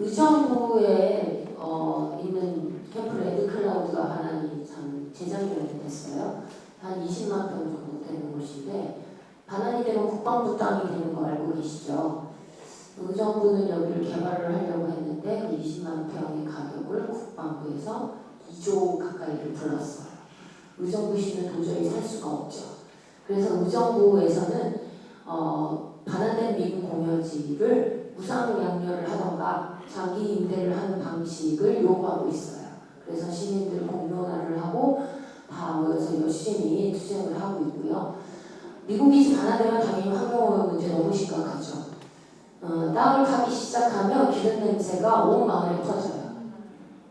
의정부에 있는 캠프 레드클라우드가 하나님 참 재작년에 됐어요. 한 20만 평 정도 되는 곳인데 반환이 되면 국방부 땅이 되는 거 알고 계시죠? 의정부는 여기를 개발을 하려고 했는데 그 20만 평의 가격을 국방부에서 2조 가까이를 불렀어요. 의정부시는 도저히 살 수가 없죠. 그래서 의정부에서는 반환된 미군 공여지를 무상 양료를 하던가 장기 임대를 하는 방식을 요구하고 있어요. 그래서 시민들 공론화를 하고 다 모여서 열심히 투쟁을 하고 있고요. 미군 기지 반환되면 당연히 환경오염 문제 너무 심각하죠. 땅을 파기 시작하면 기름 냄새가 온 마을에 퍼져요.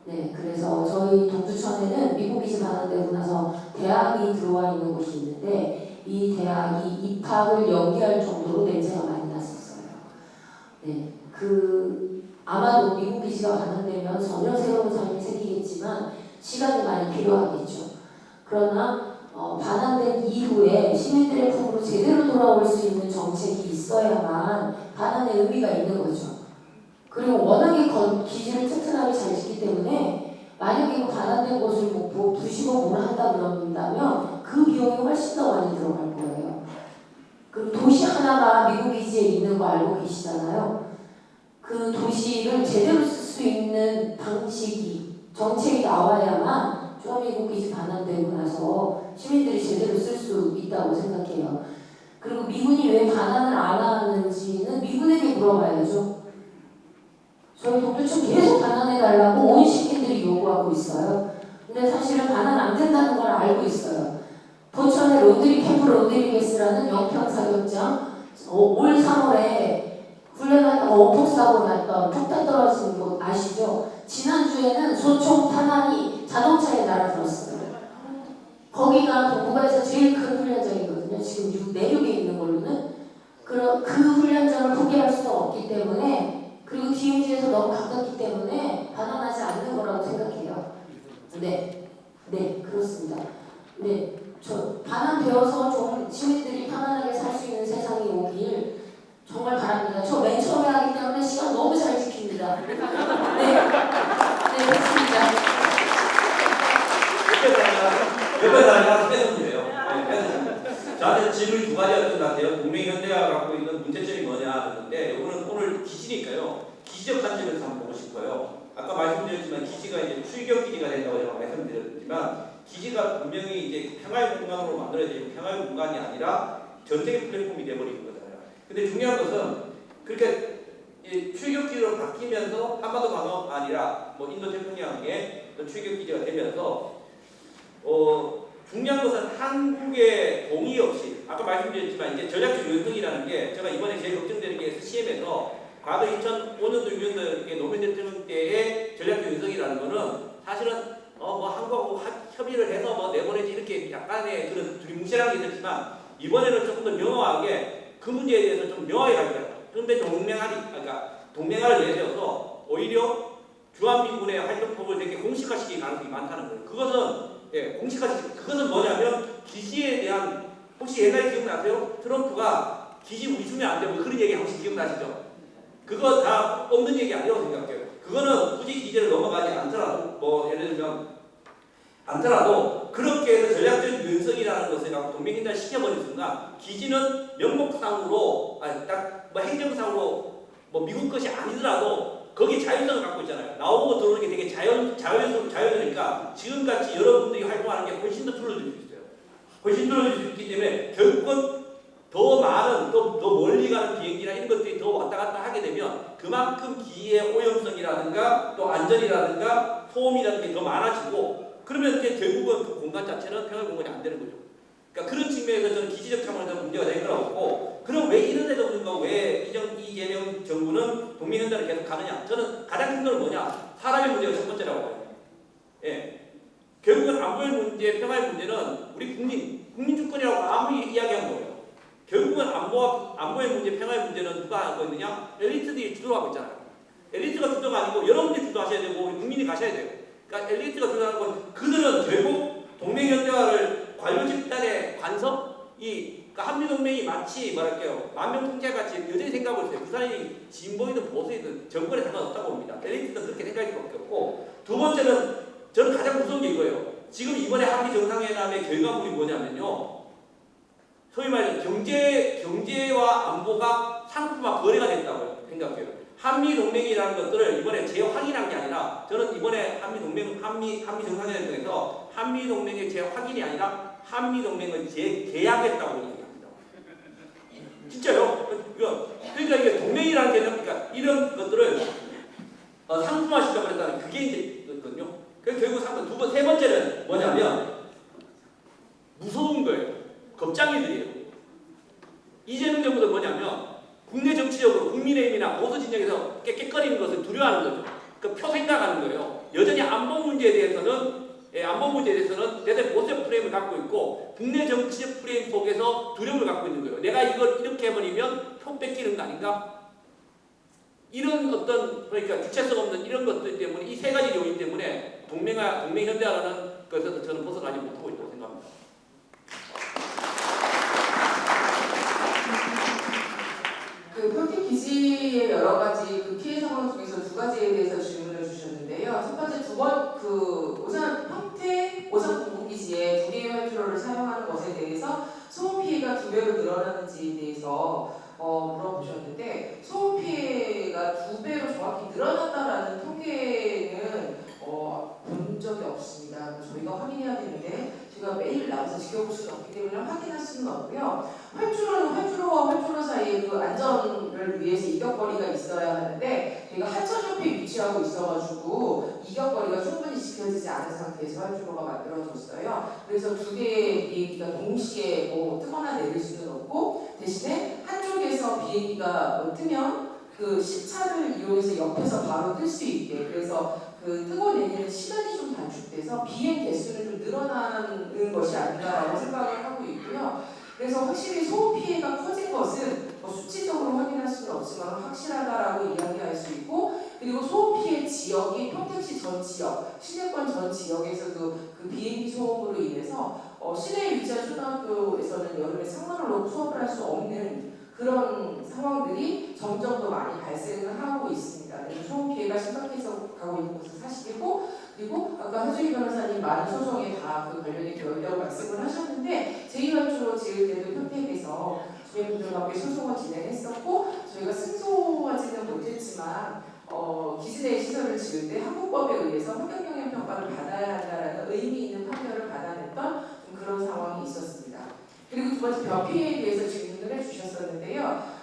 네, 그래서 저희 동두천에는 미군 기지 반환되고 나서 대학이 들어와 있는 곳이 있는데 이 대학이 입학을 연기할 정도로 냄새가 많이 났었어요. 네, 아마도 미군 기지가 반환되면 전혀 새로운 삶이 생기겠지만 시간이 많이 필요하겠죠. 그러나 반환된 이후에 시민들의 품으로 제대로 돌아올 수 있는 정책이 있어야만 반환의 의미가 있는 거죠. 그리고 워낙에 기지를 튼튼하게 잘 짓기 때문에 만약에 그 반환된 곳을 뭐 부시고 뭘 한다 그런다면 그 비용이 훨씬 더 많이 들어갈 거예요. 그리고 도시 하나가 미국 기지에 있는 거 알고 계시잖아요. 그 도시를 제대로 쓸 수 있는 방식이 정책이 나와야만 주한미군 기지 반환되고 나서 시민들이 제대로 쓸 수 있다고 생각해요. 그리고 미군이 왜 반환을 안 하는지는 미군에게 물어봐야죠. 저희 동두천 계속 반환해달라고 온 시민들이 요구하고 있어요. 근데 사실은 반환 안 된다는 걸 알고 있어요. 포천의 캠프 로드리게스라는 영평 사격장 올 3월에 훈련하다가 원폭사고 났던 폭탄 떨어진 곳 아시죠? 지난주에는 소총 탄환이 자동차에 날아들었어요. 거기가 동북아에서 제일 큰 훈련장이거든요. 지금 내륙에 있는 걸로는. 그 훈련장을 포기할 수가 없기 때문에 그리고 DMZ에서 너무 가깝기 때문에 반환하지 않는 거라고 생각해요. 네, 그렇습니다. 네, 반환되어서 좀 시민들이 편안하게 살 수 있는 세상이 오길 정말 바랍니다. 저 맨 처음에 하기 때문에 시간 너무 잘 지킵니다. 네, 됐습니다. 옆에다가 빼서문제예요. 저한테 질문이 두 가지였던 것 같아요. 동맹현대가 갖고 있는 문제점이 뭐냐 했는데 이거는 오늘 기지니까요. 기지적 관점에서 한번 보고 싶어요. 아까 말씀드렸지만 기지가 이제 출격 기지가 된다고 제가 말씀드렸지만 기지가 분명히 이제 평화의 공간으로 만들어야 되고 평화의 공간이 아니라 전쟁의 플랫폼이 돼버리는 거잖아요. 근데 중요한 것은 그렇게 출격 기지로 바뀌면서 한반도 방어가 아니라 뭐 인도 태평양의 출격 기지가 되면서 중요한 것은 한국의 동의 없이 아까 말씀드렸지만 이제 전략적 요능이라는 게 제가 이번에 제일 걱정되는 게 SCM에서 과거 2005년도 6년도의 노무현 대통령 때의 전략적 요능이라는 거는 사실은 뭐 한국하고 협의를 해서 뭐 내보내지 이렇게 약간의 그런 두리뭉실한 게 있었지만 이번에는 조금 더 명확하게 그 문제에 대해서 좀 명확하게 가져가요. 그런데 동맹화를 내세워서 오히려 주한미군의 활동법을 되게 공식화시킬 가능성이 많다는 거예요. 그것은 뭐냐면 기지에 대한 혹시 옛날에 기억나세요? 트럼프가 기지 우리 주면 안 되고 그런 얘기 혹시 기억나시죠? 그거 다 없는 얘기 아니라고 생각해요. 그거는 굳이 기지를 넘어가지 않더라도 뭐 예를 들면 않더라도 그렇게 해서 전략적 유연성이라는 것을 동맹인단 시켜버린 순간 기지는 명목상으로 딱 뭐 행정상으로 뭐 미국 것이 아니더라도 거기 자율성을 갖고 있잖아요. 나오고 들어오는 게 되게 자연스러우니까 지금같이 여러분들이 활동하는 게 훨씬 더 줄어들 수 있어요. 훨씬 줄어들 수 있기 때문에 결국은 더 많은 더 멀리 가는 비행기나 이런 것들이 더 왔다 갔다 하게 되면 그만큼 기지의 오염성이라든가 또 안전이라든가 소음이라든가 더 많아지고 그러면 이제 결국은 그 공간 자체는 평화 공간이 안 되는 거죠. 그러니까 그런 측면에서 저는 기지적 차원에서 문제가 될 거라고 보고 그럼 왜 이런데도 불구하고 왜 이재명 정부는 동맹현대를 계속 가느냐? 저는 가장 큰 건 뭐냐? 사람의 문제가 첫 번째라고 봐요. 결국은 안보의 문제, 평화의 문제는 우리 국민 주권이라고 아무리 이야기한 거예요. 결국은 안보의 문제, 평화의 문제는 누가 하고 있느냐? 엘리트들이 주도하고 있잖아요. 엘리트가 주도가 아니고 여러분들이 주도하셔야 되고 우리 국민이 가셔야 돼요. 그러니까 엘리트가 주도하는 건 그들은 결국 동맹현대화를 관료 집단의 간섭, 이 그러니까 한미동맹이 마치 뭐랄까요 만병통치약같이 여전히 생각하고 있어요. 부산이 진보이든 보수이든 정권에 상관없다고 봅니다. 엘리트는 그렇게 생각할 수밖에 없고 두 번째는 저는 가장 무서운 게 이거예요. 지금 이번에 한미 정상회담의 결과물이 뭐냐면요. 소위 말해서 경제와 안보가 상품화 거래가 됐다고 생각해요. 한미 동맹이라는 것들을 이번에 재확인한 게 아니라 저는 이번에 한미 정상회담을 통해서 한미 동맹의 재확인이 아니라 한미 동맹을 재계약했다고 얘기합니다. 진짜요? 그러니까 이게 동맹이라는 개념, 그러니까 이런 것들을 상품화시키려고 했다는 그게 이제 거든요. 그래서 결국 세 번째는 뭐냐면 무서운 거예요. 겁장이들이에요. 이재명 정부도 뭐냐면 국내 정치적으로 국민의힘이나 보수 진영에서 깨끗거리는 것을 두려워하는 거죠. 그 표 생각하는 거예요. 여전히 안보 문제에 대해서는 대단히 보수적 프레임을 갖고 있고 국내 정치적 프레임 속에서 두려움을 갖고 있는 거예요. 내가 이걸 이렇게 해버리면 표 뺏기는 거 아닌가? 이런 그러니까 주체성 없는 이런 것들 때문에 이 세 가지 요인 때문에 동맹현대화라는 것에서 저는 벗어나지 못하고 있다고 생각합니다. 그 평택 기지의 여러 가지 그 피해 상황 중에서 두 가지에 대해서 질문을 주셨는데요. 첫 번째 오산 공군기지에 2개의 활주로를 사용하는 것에 대해서 소음 피해가 2배로 늘어나는지에 대해서 물어보셨는데 소음 피해가 2배로 정확히 늘어났다라는 통계는 본 적이 없습니다. 저희가 확인해야 되는데 제가 매일 나와서 지켜볼 수는 없기 때문에 확인할 수는 없고요. 활주로와 활주로 사이에 그 안전을 위해서 이격거리가 있어야 하는데 저희가 하천 옆에 위치하고 있어가지고 이격거리가 충분히 지켜지지 않은 상태에서 활주로가 만들어졌어요. 그래서 2개의 비행기가 동시에 뜨거나 내릴 수는 없고 대신에 한쪽에서 비행기가 뜨면 그 시차를 이용해서 옆에서 바로 뜰 수 있게 그래서 그 뜨고 내리는 시간이 좀 단축돼서 비행 개수는 좀 늘어나는 것이 아닌가라고 생각을 하고 있고요. 그래서 확실히 소음 피해가 커진 것은 수치적으로 확인할 수는 없지만 확실하다라고 이야기할 수 있고 그리고 소음 피해 지역이 평택시 전 지역, 시내권 전 지역에서도 그 비행기 소음으로 인해서 시내에 위치한 초등학교에서는 여름에 창문을 놓고 수업을 할 수 없는 그런 상황들이 점점 더 많이 발생을 하고 있습니다. 그래서 소음 피해가 심각해서 가고 있는 것은 사실이고 그리고 아까 하주희 변호사님 많은 소송에 다 그 관련이 되어 있다고 말씀을 하셨는데 제2활주로 지을 때도 평택에서 주민분들과 함께 소송을 진행했었고 저희가 승소하지는 못했지만 기지 내 시설을 지을 때 한국법에 의해서 환경영향 평가를 받아야 한다는 의미 있는 판결을 받아냈던 좀 그런 상황이 있었습니다. 그리고 두 번째 벼 피해에 대해서 질문을 해주셨었는데요.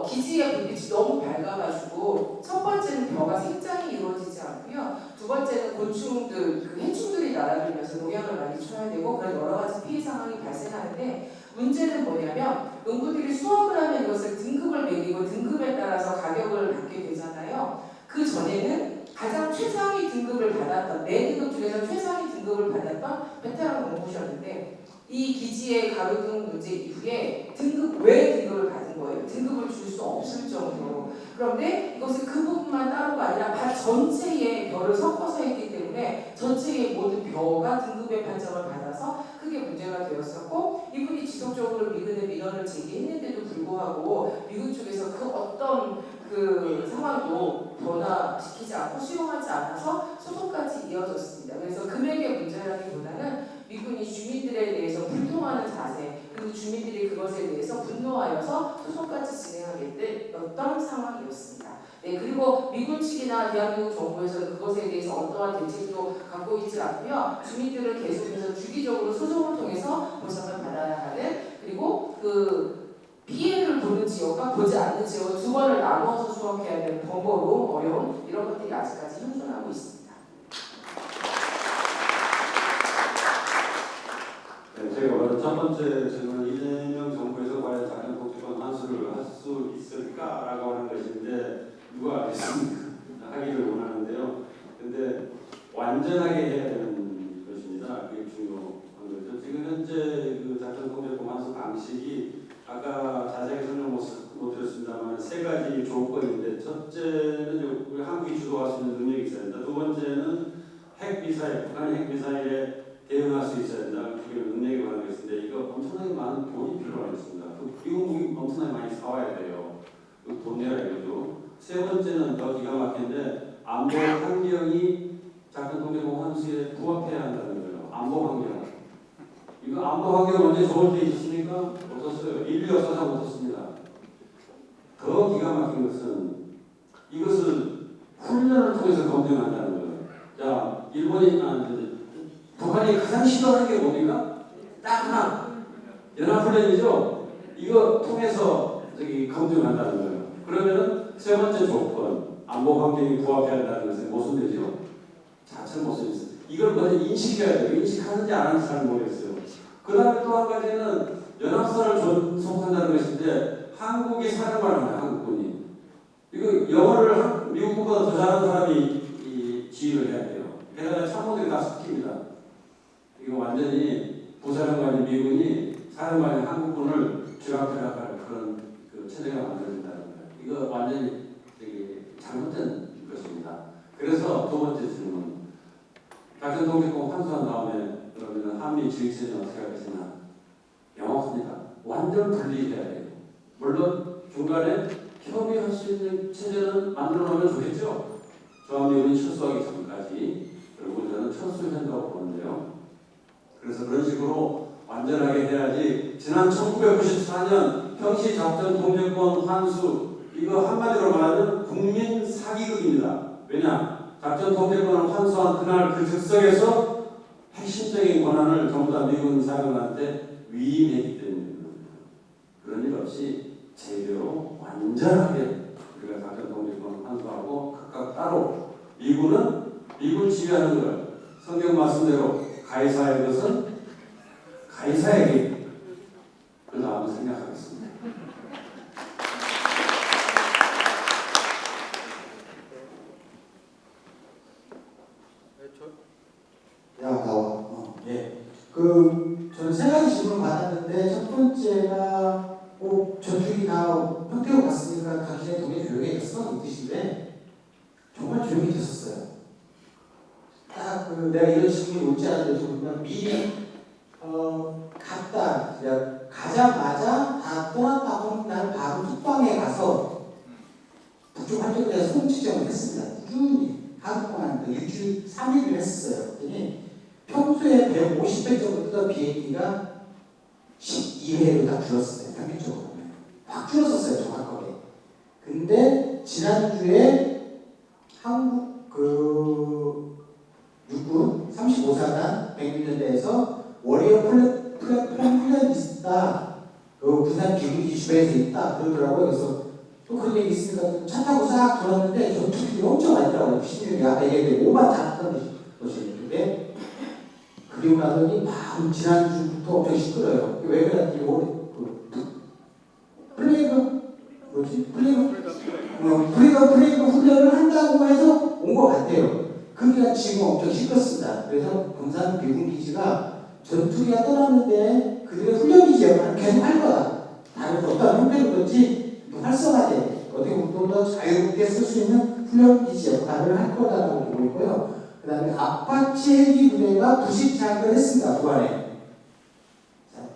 기지의 불빛이 너무 밝아가지고 첫 번째는 벼가 생장이 이루어지지 않고요. 두 번째는 곤충들, 그 해충들이 날아들면서 농약을 많이 쳐야 되고 그런 여러 가지 피해 상황이 발생하는데 문제는 뭐냐면 농부들이 수확을 하면 이것을 등급을 매기고 등급에 따라서 가격을 받게 되잖아요. 그 전에는 가장 최상위 등급을 받았던 4등급 중에서 최상위 등급을 받았던 베테랑 농부셨는데 이 기지의 가로등 문제 이후에 왜 등급을 받은 거예요? 등급을 줄 수 없을 정도로. 그런데 이것은 그 부분만 따로가 아니라 밭 전체에 벼를 섞어서 했기 때문에 전체의 모든 벼가 등급의 판정을 받아서 크게 문제가 되었었고 이분이 지속적으로 미군에 민원을 제기했는데도 불구하고 미군 쪽에서 그 어떤 그 상황도 변화시키지 않고 수용하지 않아서 소송까지 이어졌습니다. 그래서 금액의 문제라기보다는 미군이 주민들에 대해서 불통하는 자세 그리고 주민들이 그것에 대해서 분노하여서 소송까지 진행하게 됐던 상황이었습니다. 네, 그리고 미군 측이나 대한민국 정부에서는 그것에 대해서 어떠한 대책도 갖고 있지 않고요. 주민들을 계속해서 주기적으로 소송을 통해서 보상을 받아야 하는 그리고 그 피해를 보는 지역과 보지 않는 지역을 두 번을 나누어서 수확해야 되는 번거로움, 어려움 이런 것들이 아직까지 현존하고 있습니다. 네, 제가 바로 첫 번째 질문 이재명 정부에서 과연 작년 복지권 환수를 할 수 있을까라고 하는 것인데 누가 알겠습니까? 하기를 원하는데요. 근데 완전하게 해야 되는 것입니다. 그게 중요한 거죠. 지금 현재 그 작전 통제권 환수 방식이 아까 자세하게 설명 못 드렸습니다만 3가지 조건인데 첫째는 우리 한국이 주도할 수 있는 능력이 있어야 된다. 두 번째는 핵미사일, 북한의 핵미사일에 대응할 수 있어야 된다. 그게 능력이 관한 것인데 이거 엄청나게 많은 돈이 필요가 있습니다. 미국 무기 엄청나게 많이 사와야 돼요. 돈 내라 이거죠. 세 번째는 더 기가 막힌데 안보 환경이 작전 통제공 환수에 부합해야 한다는 거예요. 안보 환경. 이거 안보 환경 언제 좋을 때 있었습니까? 없었어요. 인류 역사상 없었습니다. 더 기가 막힌 것은 이것을 훈련을 통해서 검증한다는 거예요. 자, 북한이 가장 싫어하는 게 뭡니까? 딱 하나. 연합훈련이죠? 이거 통해서 검증한다는 거예요. 그러면은 세 번째 조건, 안보 환경이 부합해야 한다는 것은 무슨 되죠? 자체 모습이 있어요. 이걸 먼저 인식해야 돼요. 인식하는지 안 하는지 잘 모르겠어요. 그 다음에 또 한 가지는 연합선을 존속한다는 것인데 한국이 사령관을 합니다. 한국군이. 이거 영어를 미국보다 더 잘하는 사람이 지휘를 해야 돼요. 게다가 참모들이 다 섞입니다. 이거 완전히 부사령관인 미군이 사령관인 한국군을 쥐락펴락할 그런 체제가 만들어진다는 거예요. 이거 완전히 잘못된 것입니다. 그래서 두 번째 질문. 작전 통제권 환수한 다음에 그러면 한미 지휘체제는 어떻게 하겠으나 명확합니다. 완전 분리해야 돼요. 물론 중간에 협의할 수 있는 체제는 만들어 놓으면 좋겠죠. 조합미군이 철수하기 전까지. 그리고 저는 철수한다고 보는데요. 그래서 그런 식으로 완전하게 해야지. 지난 1994년 평시작전 통제권 환수 이거 한마디로 말하면 국민 사기극입니다. 왜냐? 작전 통제권을 환수한 그날 그 즉석에서 핵심적인 권한을 전부 다 미군 사령관한테 위임했기 때문입니다. 그런 일 없이 제대로 완전하게 우리가 작전 통제권을 환수하고 각각 따로 미군은 미군 지휘하는 걸 성경 말씀대로 가이사의 것은 가이사에게 그래서 한번 생각하겠습니다. 야, 나와. 예. 저는 세 가지 질문을 받았는데, 첫 번째가, 저쪽이 다 평택으로 갔으니까 당신의 동네 조용해졌어? 이 뜻인데, 정말 조용해졌었어요. 딱 내가 이런 질문이 올지 않았는데, 정말 미리, 갔다, 가자마자 다 떠났다고 날 바로 뚝방에 가서 북쪽 활동에 대해서 송치정을 했습니다. 꾸준히. 하루 동안 일주일 3일을 했었어요. 그랬더니 평소에 150회 정도 뜨던 비행기가 12회로 다 줄었어요. 평균적으로. 확 줄었었어요. 정확하게. 근데 지난주에 한국 육군 35사단 100년대에서 워리어 플랫폼 훈련이 있다. 부산 비행기 주변에서 있다. 그러더라고요. 그래서 또 그런 얘기 있으니까 차 타고 싹 돌았는데 전투기들이 엄청 많더라고요. 16이 아까 얘기했는데 5만 잡았던 것이었는데 그리고 나더니 막 지난주부터 엄청 시끄러워요. 왜 그랬더니 플레이그 훈련을 한다고 해서 온 것 같아요. 그러니까 지금 엄청 시끄럽습니다. 그래서 군산 비군기지가 전투기가 떠났는데 그들의 훈련기지 역할을 계속 할 거다. 다른 어떤 형태로든지 활성화돼 어떻게 보면 더 자유롭게 쓸 수 있는 훈련기지 역할을 할 거다라고 보고 있고요. 그 다음에 아파치 헬기 부대가 부식 장악을 했습니다. 북한에.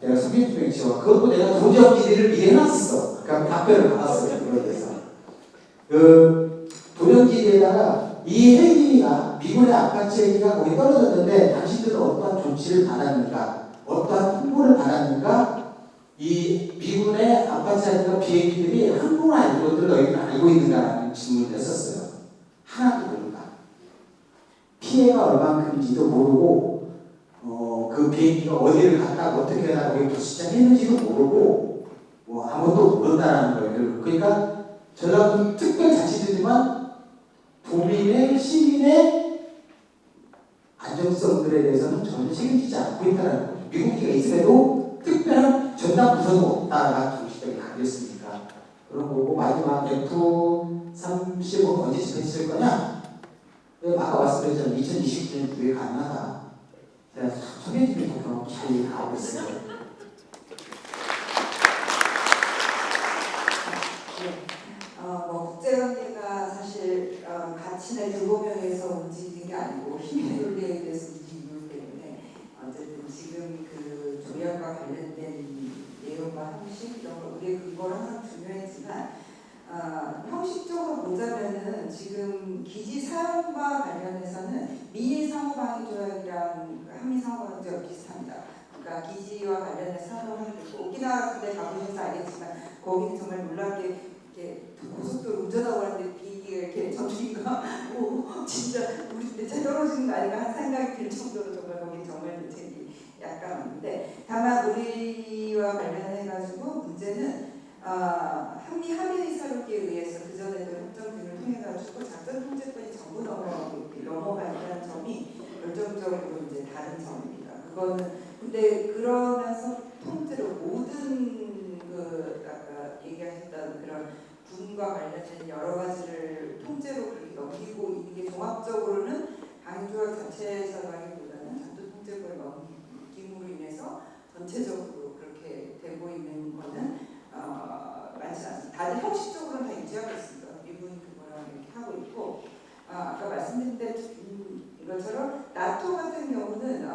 내가 소비에트 뱅치와 그것도 내가 도전기지를 미리 해놨었어. 그러니까 답변을 받았어요. 그거에 대해서. 도전기지에다가 이 헬기가 미군의 아파치 헬기가 거기 떨어졌는데 당신들은 어떠한 조치를 받았는가, 어떠한 홍보를 받았는가. 이 미군의 아파치 헬기가 비행기들이 항공 안전을 너희는 알고 있는가라는 질문을 했었어요. 하나도 모른다. 피해가 얼만큼인지도 모르고 그 비행기가 어디를 갔다 어떻게 하다 거기 도시장했는지도 모르고 아무것도 모른다라는 거예요. 그러니까 전라도 특별자치제지만 도민의 시민의 안정성들에 대해서는 전혀 책임지지 않고 있다는 거죠. 미국기가 있음에도 특별한 전담 부서도 없다가 정식적인 가겠습니까? 그런 거고 마지막 F-35는 언제쯤 했을 거냐? 아까 말씀드렸잖아요. 2029년 뒤에 가능하다. 제가 소개해드리는 거 잘 하고 있어요. 국제관계가 사실 가치나 규범형에서 움직이는 게 아니고 힘의 논리에 대해서 움직이기 때문에 어쨌든 지금 그 조약과 관련된 내용과 형식 이런 거 우리의 근거를 항상 중요했지만 형식적으로 보자면은 지금 기지 사용과 관련해서는 미일 상호방위 조약이랑 한미 상호방위 조약 비슷합니다. 그러니까 기지와 관련해서 사용을 하고 오키나와 군대 가보셔서 알겠지만 거기는 정말 놀랍게 이렇게 고속도로 운전하고 하는데 비행기가 이렇게 전투기가 오 진짜 우리 대체 떨어지는 거 아닌가 한 생각이 들 정도로 정말 거기 정말 대책이 약간 없는데 다만 우리와 관련해가지고 문제는 한미 합의 사료기에 의해서 그 전에도 협정 등을 통해가지고 작전 통제권이 전부 넘어간다는 점이 결정적으로 이제 다른 점입니다. 그거는 근데 그러면서 통째로 모든 그 아까 얘기하셨던 그런 군과 관련된 여러 가지를 통째로 그렇게 넘기고 있는 게 종합적으로는 방위조약 자체에서라기보다는 작전 통제권을 넘김으로 인해서 전체적으로 그렇게 되고 있는 거는 많지 않습니다. 다들 형식적으로는 다 유지하고 있습니다. 미군 그거랑 이렇게 하고 있고 아까 말씀드린 것처럼 나토 같은 경우는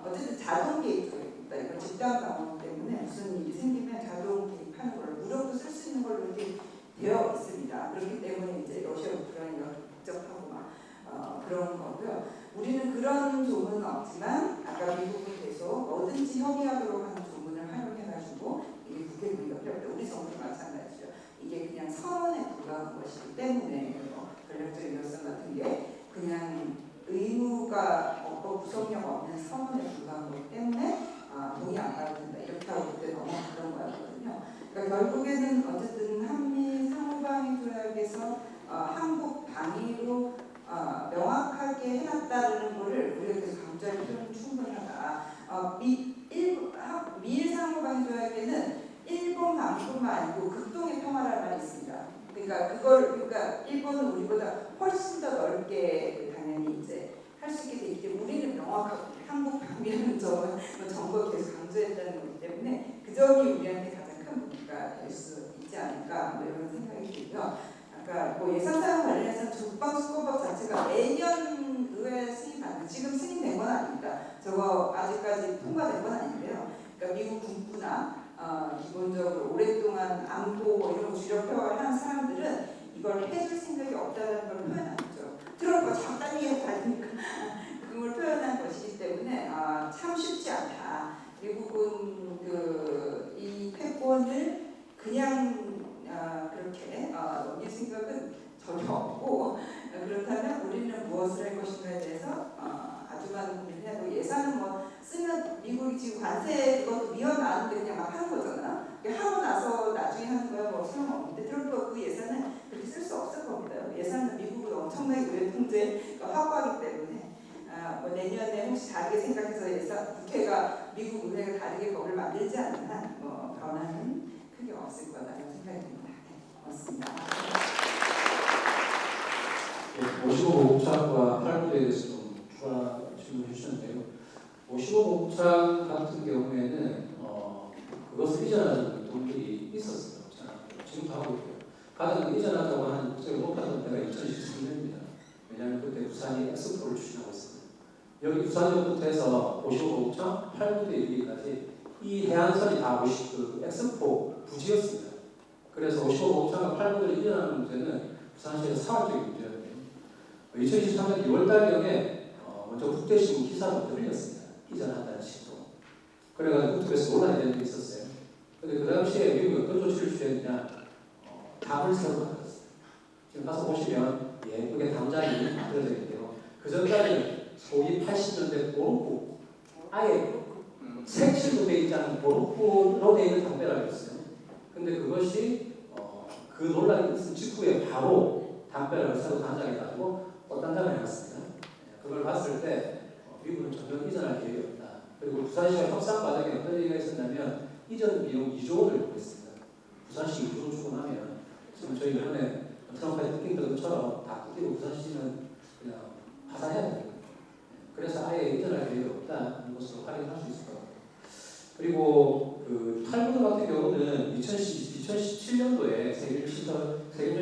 어쨌든 자동 개입입니다. 이거 집단 방어 때문에 무슨 일이 생기면 자동 개입하는 걸로 무력도 쓸 수 있는 걸로 이렇게 되어 있습니다. 그렇기 때문에 이제 러시아 우크라이나가 복잡하고 막 그런 거고요. 우리는 그런 조문은 없지만 아까 미국은 계속 뭐든지 협의하도록 하는 조문을 활용해가지고 이게 국회 논의가 필요합니다. 우리 정부도 마찬가지죠. 이게 그냥 선언에 불과한 것이기 때문에 전략적 유효성 같은 게 그냥 의무가 없고 구속력 없는 선언에 불과한 거기 때문에 동의 안 받아도 된다. 이렇게 하고 그때 넘어갔던 거였거든요. 그러니까 결국에는 어쨌든 한미 상호방위 조약에서 한국 방위로 명확하게 해놨다는 거를 우리가 계속 강조할 필요는 충분하다. 미일 상호방위 조약에는 일본 방위뿐만 아니고 극동의 평화라는 말이 있습니다. 그러니까 일본은 우리보다 훨씬 더 넓게 당연히 이제 할 수 있게 돼 있기 때문에 우리는 명확하고 한국 방위라는 점은 정부가 계속 강조했다는 거기 때문에 그 점이 우리한테 가장 큰 무기가 될 수 있지 않을까 이런 생각이 들고요. 아까 예산 사용 관련해서 국방수권법 자체가 매년 의회 승인받는 지금 승인된 건 아닙니다. 저거 아직까지 통과된 건 아닌데요. 그러니까 미국 군부나 기본적으로 오랫동안 안보 이런 거 주력표현을 하는 사람들은 이걸 해줄 생각이 없다는 걸 표현한 거죠. 트럼프가 적당히 해달라니까 그걸 표현한 것이기 때문에 참 쉽지 않다. 미국은 이 패권을 그냥 그렇게 넘길 생각은 전혀 없고 그렇다면 우리는 무엇을 할 것인가에 대해서 아주 많은 고민을 해야 되고 예산은 뭐 쓰면 미국이 지금 관세 그것도 미뤄놨는데 그냥 막 하는 거잖아. 하고 나서 나중에 하는 거야 뭐 소용없는데 트럼프가 그 예산은 그렇게 쓸 수 없을 겁니다. 예산은 미국은 엄청나게 의회 통제가 확고하기 때문에 뭐 내년에 혹시 다르게 생각해서 예산 국회가 미국 의회가 다르게 법을 만들지 않는 한 뭐 변화는 크게 없을 거라는 생각이 듭니다. 네, 고맙습니다. 55 목창과 8부에 대해서 좀 추가 질문해 주셨는데요. 55 목창 같은 경우에는 그것을 이전하는 분들이 있었어요. 지금도 하고 있고요. 가장 이전하자고 하는 목소리가 높았던 때가 2013년입니다. 왜냐하면 그때 부산이 엑스포를 추진하고 있습니다. 여기 부산역부터 해서 55 목창, 8부대 이르기까지 이 해안선이 다 엑스포 부지였습니다. 그래서 55 목창과 8부대를 이전하는 문제는 부산시에서 사활적인 문제였는데요. 2023년 2월달경에 먼저 국제신문 기사로 들렸습니다. 이전한다는 식으로. 그래가지고 국토에서 논란이 된 적이 있었어요. 근데 그 당시에 미국이 어떤 조치를 취했느냐, 담을 새로 만들었어요. 지금 가서 보시면 예쁘게 담장이 만들어져 있는데요. 그 전까지는 소위 80년대 보루프, 아예 색칠로 되어 있지 않은 보루프로 되어 있는 담벼락이었어요. 근데 그것이 그 논란이 있은 직후에 바로 담벼락을 새로 단장해가지고 꽃단장을 해놨습니다. 그걸 봤을 때 미국은 전혀 이전할 계획이 없다. 그리고 부산시와 협상 과정에 어떤 얘기가 있었냐면 이전 비용 2조 원을 요구했습니다. 부산시 2조 원 주고 나면 지금 저희 이번에 트럼프가 느낀 것처럼 다 끊기고 부산시는 그냥 파산해야 됩니다. 그래서 아예 이전할 계획이 없다는 것으로 확인할 수 있을 것 같아요. 그리고 그 8부 같은 경우는 2017년도에 세계적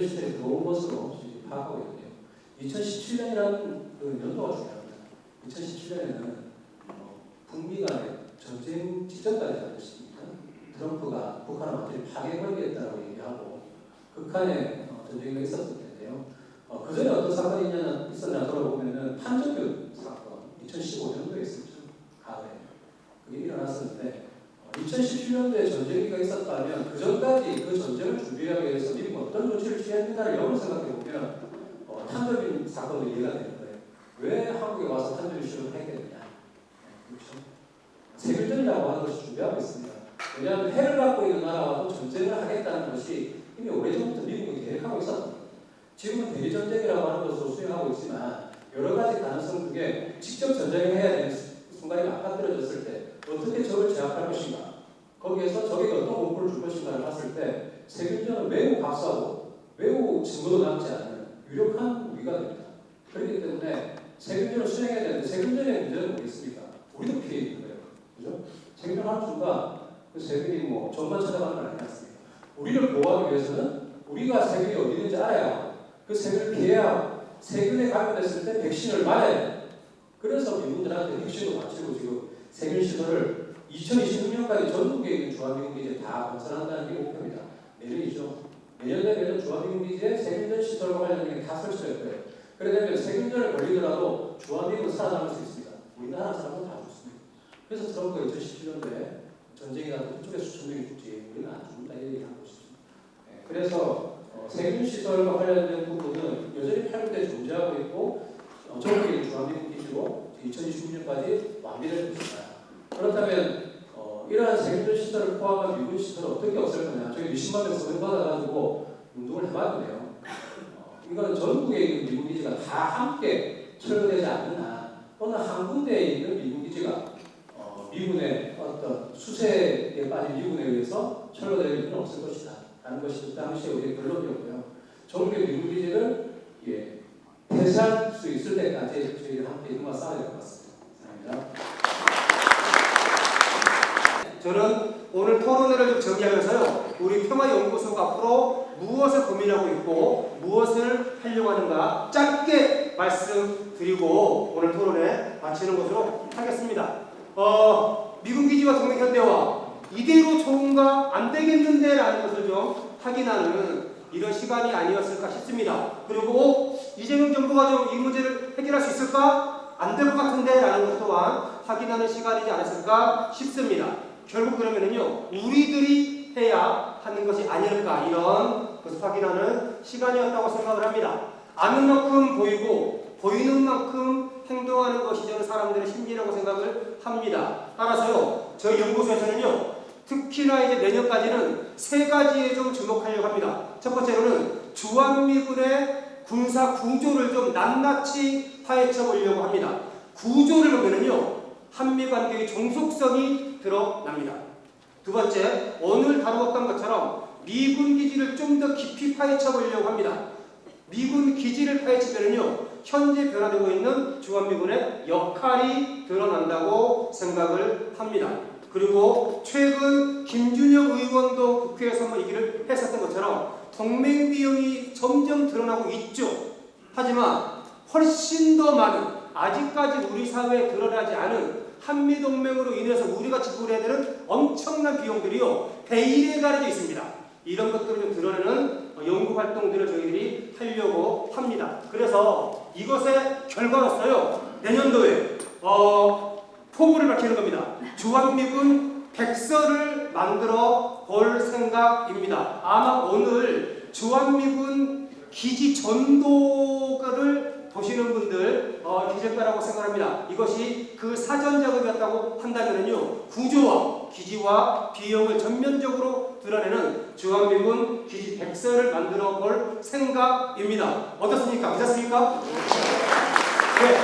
시설이 들어온 것으로 파악하고 있는데요. 2017년이라는 그 연도가 중요합니다. 2017년에는 북미 간의 전쟁 직전까지 알렸습니다. 트럼프가 북한을 완전히 파괴해버리겠다고 얘기하고 극한의 전쟁이 있었을 텐데요. 그 전에 어떤 사건이 있었냐 돌아보면은 판전교 사건 2015년도에 있었죠. 가을에 그게 일어났었는데 2017년도에 전쟁기가 있었다면 그 전까지 그 전쟁을 준비하기 위해서 미국이 어떤 조치를 취했는가를 역으로 생각해 보면 탄저빈 사건도 이해가 되는 거예요. 왜 한국에 와서 탄저빈 시험을 했겠느냐. 그렇죠. 세균전이라고 하는 것이 준비하고 있습니다. 왜냐하면 해를 갖고 있는 나라와도 전쟁을 하겠다는 것이 이미 오래전부터 미국이 계획하고 있었습니다. 지금은 대리전쟁이라고 하는 것으로 수행하고 있지만 여러 가지 가능성 중에 직접 전쟁을 해야 되는 순간이 맞닥뜨려졌을 때 어떻게 적을 제압할 것인가, 거기에서 적에게 어떤 공포를 줄 것인가를 봤을 때 세균전은 매우 값싸고 매우 증거도 남지 않은 유력한 무기가 됩니다. 그렇기 때문에 세균전을 수행해야 되는데 세균전의 문제는 뭐겠습니까? 우리도 피해 있는 거예요. 그죠? 세균전 하는 순간 그 세균이 뭐 전만 찾아가는 건 아니지 않습니까? 우리를 보호하기 위해서는 우리가 세균이 어디 있는지 알아야 하고 그 세균을 피해야 하고 세균에 감염됐을 때 백신을 맞아야 돼요. 그래서 미국들한테 백신도 맞추고 지금 세균 시설을 2026년까지 전국에 있는 주한미군기지에 다 건설한다는 게 목표입니다. 내년이죠. 내년 되면 주한미군기지에 세균전 시설과 관련된 게 다 설치될 거예요. 그러려면 세균전에 걸리더라도 주한미군은 살아남을 수 있습니다. 우리나라 사람은 다 죽습니다. 그래서 트럼프가 2017년도에 전쟁이 나도 그쪽에 수천 명이 죽지 우리는 안 죽는다 이 얘기를 하고 있습니다. 그래서 세균 시설과 관련된 부분은 여전히 팔군데 존재하고 있고 전국에 있는 주한미군기지로 2026년까지 완비될 것입니다. 그렇다면 이러한 세균전 시설을 포함한 미군 시설을 어떻게 없앨 거냐? 저희 몇십만 명 서명받아가지고 운동을 해봤는데요. 이건 전국에 있는 미군 기지가 다 함께 철거되지 않는 한 또는 한 군데에 있는 미군 기지가 미군의 어떤 수세에 빠진 미군에 의해서 철거될 일은 없을 것이다 라는 것이 그 당시에 우리의 결론이었고요. 전국의 미군 기지를 폐쇄할 수 있을 때까지 저희가 함께 이동과 싸워야 될 것 같습니다. 감사합니다. 저는 오늘 토론회를 좀 정리하면서요, 우리 평화연구소가 앞으로 무엇을 고민하고 있고 무엇을 하려고 하는가 짧게 말씀드리고 오늘 토론회 마치는 것으로 하겠습니다. 미군 기지와 동맹현대화 이대로 좋은가 안 되겠는데 라는 것을 좀 확인하는 이런 시간이 아니었을까 싶습니다. 그리고 이재명 정부가 좀 이 문제를 해결할 수 있을까? 안 될 것 같은데 라는 것 또한 확인하는 시간이지 않았을까 싶습니다. 결국 그러면은요, 우리들이 해야 하는 것이 아닐까 이런 것을 확인하는 시간이었다고 생각을 합니다. 아는 만큼 보이고 보이는 만큼 행동하는 것이 저는 사람들의 심리라고 생각을 합니다. 따라서요, 저희 연구소에서는요, 특히나 이제 내년까지는 세 가지에 좀 주목하려고 합니다. 첫 번째로는 주한미군의 군사 구조를 좀 낱낱이 파헤쳐 보려고 합니다. 구조를 보면은요, 한미 관계의 종속성이 드러납니다. 두 번째, 오늘 다루었던 것처럼 미군 기지를 좀 더 깊이 파헤쳐 보려고 합니다. 미군 기지를 파헤치면은요, 현재 변화되고 있는 주한미군의 역할이 드러난다고 생각을 합니다. 그리고 최근 김준영 의원도 국회에서 한번 얘기를 했었던 것처럼 동맹 비용이 점점 드러나고 있죠. 하지만 훨씬 더 많은, 아직까지 우리 사회에 드러나지 않은 한미동맹으로 인해서 우리가 지불해야 되는 엄청난 비용들이요, 배일에 가려져 있습니다. 이런 것들을 좀 드러내는 연구활동들을 저희들이 하려고 합니다. 그래서 이것의 결과로서요, 내년도에 포부를 밝히는 겁니다. 주한미군 백서를 만들어 볼 생각입니다. 아마 오늘 주한미군 기지 전도를 보시는 분들 계실 거라고 생각합니다. 이것이 그 사전 작업이었다고 한다면요, 구조와 기지와 비용을 전면적으로 드러내는 주한미군 기지 백서를 만들어 볼 생각입니다. 어떻습니까? 괜찮습니까? 네.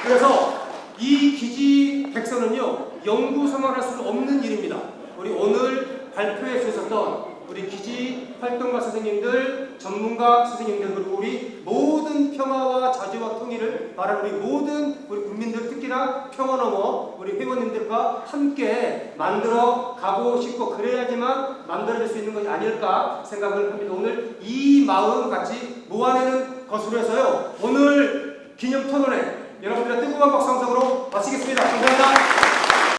그래서 이 기지 백서는요, 연구소만 할 수 없는 일입니다. 우리 오늘 발표해 주셨던 우리 기지 활동가 선생님들, 전문가 선생님들, 그리고 우리 모든 평화와 자주와 통일을 바라는 우리 모든 우리 국민들, 특히나 평화 넘어 우리 회원님들과 함께 만들어 가고 싶고, 그래야지만 만들어질 수 있는 것이 아닐까 생각을 합니다. 오늘 이 마음 같이 모아내는 것으로 해서요, 오늘 기념 토론회 여러분들의 뜨거운 박수